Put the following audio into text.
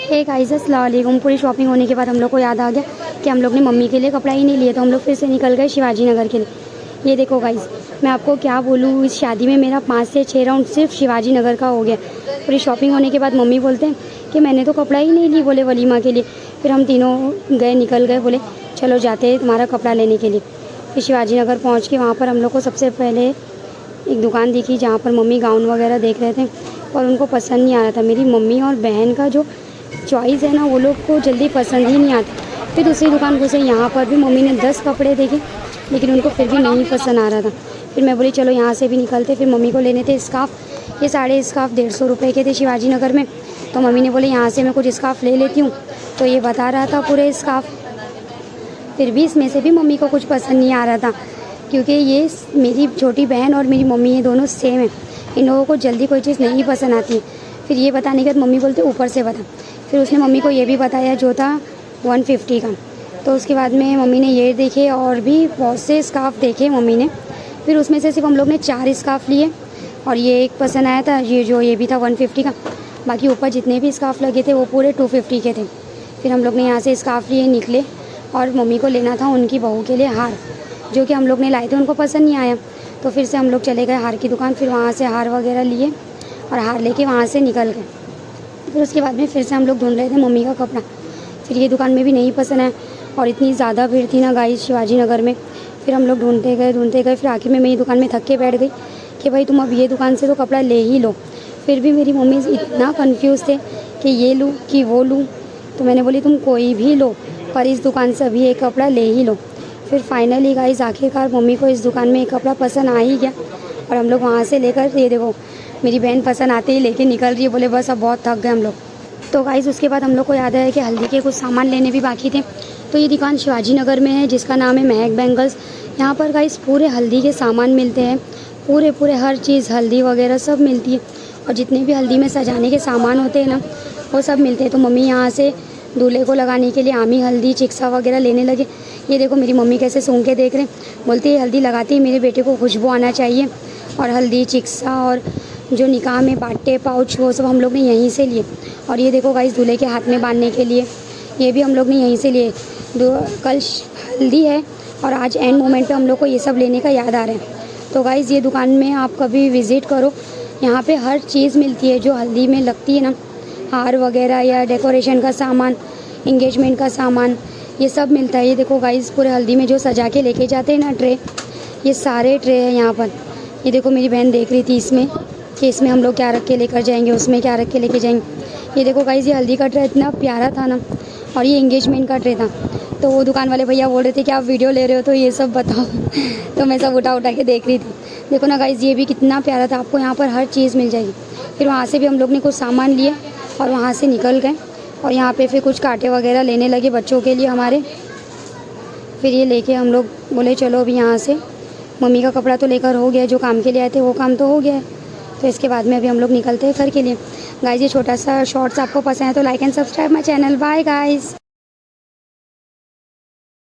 Hey guys, अस्सलाम वालेकुम। पूरी शॉपिंग होने के बाद हम लोग को याद आ गया कि हम लोग ने मम्मी के लिए कपड़ा ही नहीं लिया, तो हम लोग फिर से निकल गए शिवाजी नगर के लिए। ये देखो गाइस, मैं आपको क्या बोलूँ, इस शादी में मेरा 5 से 6 राउंड सिर्फ शिवाजी नगर का हो गया। पूरी शॉपिंग होने के बाद मम्मी बोलते हैं कि मैंने तो कपड़ा ही नहीं ली, बोले वलीमा के लिए। फिर हम तीनों निकल गए, बोले चलो जाते हैं तुम्हारा कपड़ा लेने के लिए। फिर शिवाजी नगर पहुँच के वहाँ पर हम लोग को सबसे पहले एक दुकान दिखी जहाँ पर मम्मी गाउन वगैरह देख रहे थे और उनको पसंद नहीं आ रहा था। मेरी मम्मी और बहन का जो चॉइस है ना, वो लोग को जल्दी पसंद ही नहीं आती। फिर दूसरी दुकान घुसे, यहाँ पर भी मम्मी ने 10 कपड़े देखे लेकिन उनको फिर भी नहीं पसंद आ रहा था। फिर मैं बोली चलो यहाँ से भी निकलते। फिर मम्मी को लेने थे स्काफ़। ये सारे स्काफ़ 150 रुपये के थे शिवाजी नगर में। तो मम्मी ने बोले यहाँ से मैं कुछ स्काफ़ ले लेती हूँ। तो ये बता रहा था पूरे स्काफ़। फिर भी इसमें से भी मम्मी को कुछ पसंद नहीं आ रहा था, क्योंकि ये मेरी छोटी बहन और मेरी मम्मी ये दोनों सेम है, इन लोगों को जल्दी कोई चीज़ नहीं पसंद आती। फिर ये बताने के बाद मम्मी बोलते ऊपर से बता। फिर उसने मम्मी को ये भी बताया जो था 150 का। तो उसके बाद में मम्मी ने ये देखे और भी बहुत से स्काफ़ देखे मम्मी ने। फिर उसमें से सिर्फ हम लोग ने 4 स्काफ़ लिए और ये एक पसंद आया था, ये भी था 150 का। बाकी ऊपर जितने भी स्काफ़ लगे थे वो पूरे 250 के थे। फिर हम लोग ने यहाँ से स्काफ़ लिए, निकले और मम्मी को लेना था उनकी बहू के लिए हार, जो कि हम लोग ने लाए थे, उनको पसंद नहीं आया। तो फिर से हम लोग चले गए हार की दुकान। फिर वहाँ से हार वगैरह लिए और हार लेके वहाँ से निकल गए। फिर उसके बाद में फिर से हम लोग ढूंढ रहे थे मम्मी का कपड़ा। फिर ये दुकान में भी नहीं पसंद है और इतनी ज़्यादा भीड़ थी ना गाइस शिवाजी नगर में। फिर हम लोग ढूंढते गए। फिर आखिर में मैं ये दुकान में थक के बैठ गई कि भाई तुम अब ये दुकान से तो कपड़ा ले ही लो। फिर भी मेरी मम्मी इतना कन्फ्यूज़ थे कि ये लूँ कि वो लूँ। तो मैंने बोली तुम कोई भी लो, पर इस दुकान से अभी एक कपड़ा ले ही लो। फिर फाइनली गाइस आखिरकार मम्मी को इस दुकान में एक कपड़ा पसंद आ ही गया और हम लोग वहाँ से लेकर, ये देखो मेरी बहन पसंद आते ही लेके निकल रही है, बोले बस अब बहुत थक गए हम लोग। तो गाइस उसके बाद हम लोग को याद है कि हल्दी के कुछ सामान लेने भी बाकी थे। तो ये दुकान शिवाजी नगर में है जिसका नाम है महक बैंगल्स। यहाँ पर गाइस पूरे हल्दी के सामान मिलते हैं, पूरे हर चीज़ हल्दी वगैरह सब मिलती है और जितने भी हल्दी में सजाने के सामान होते हैं ना वो सब मिलते हैं। तो मम्मी यहाँ से दूल्हे को लगाने के लिए आमी हल्दी, चिक्सा वगैरह लेने लगे। ये देखो मेरी मम्मी कैसे सूंघ के देख रहे हैं, बोलती है हल्दी लगाती है मेरे बेटे को खुशबू आना चाहिए। और हल्दी, चिक्सा और जो निकाह में बाटे, पाउच, वो सब हम लोग ने यहीं से लिए। और ये देखो गाइस दूल्हे के हाथ में बांधने के लिए ये भी हम लोग ने यहीं से लिए। कल हल्दी है और आज एंड मोमेंट पे हम लोग को ये सब लेने का याद आ रहा है। तो गाइस ये दुकान में आप कभी विज़िट करो, यहाँ पे हर चीज़ मिलती है जो हल्दी में लगती है ना, हार वगैरह या डेकोरेशन का सामान, इंगेजमेंट का सामान, ये सब मिलता है। ये देखो गाइस पूरे हल्दी में जो सजा के लेके जाते हैं ना ट्रे, ये सारे ट्रे हैं यहाँ पर। ये देखो मेरी बहन देख रही थी इसमें कि इसमें हम लोग क्या रख के लेकर जाएंगे, उसमें क्या रख के लेके जाएंगे। ये देखो गाइस ये हल्दी का ट्रे इतना प्यारा था ना, और ये इंगेजमेंट का ट्रे था। तो वो दुकान वाले भैया बोल रहे थे कि आप वीडियो ले रहे हो तो ये सब बताओ तो मैं सब उठा के देख रही थी। देखो ना गाइस ये भी कितना प्यारा था, आपको यहाँ पर हर चीज़ मिल जाएगी। फिर वहाँ से भी हम लोग ने कुछ सामान लिए और वहाँ से निकल गए और यहाँ पे फिर कुछ कांटे वगैरह लेने लगे बच्चों के लिए हमारे। फिर ये लेके हम लोग बोले चलो अभी यहाँ से मम्मी का कपड़ा तो लेकर हो गया, जो काम के लिए आए थे वो काम तो हो गया है। तो इसके बाद में अभी हम लोग निकलते हैं घर के लिए। गाइस ये छोटा सा शॉर्ट्स आपको पसंद है तो like and subscribe my channel. Bye guys.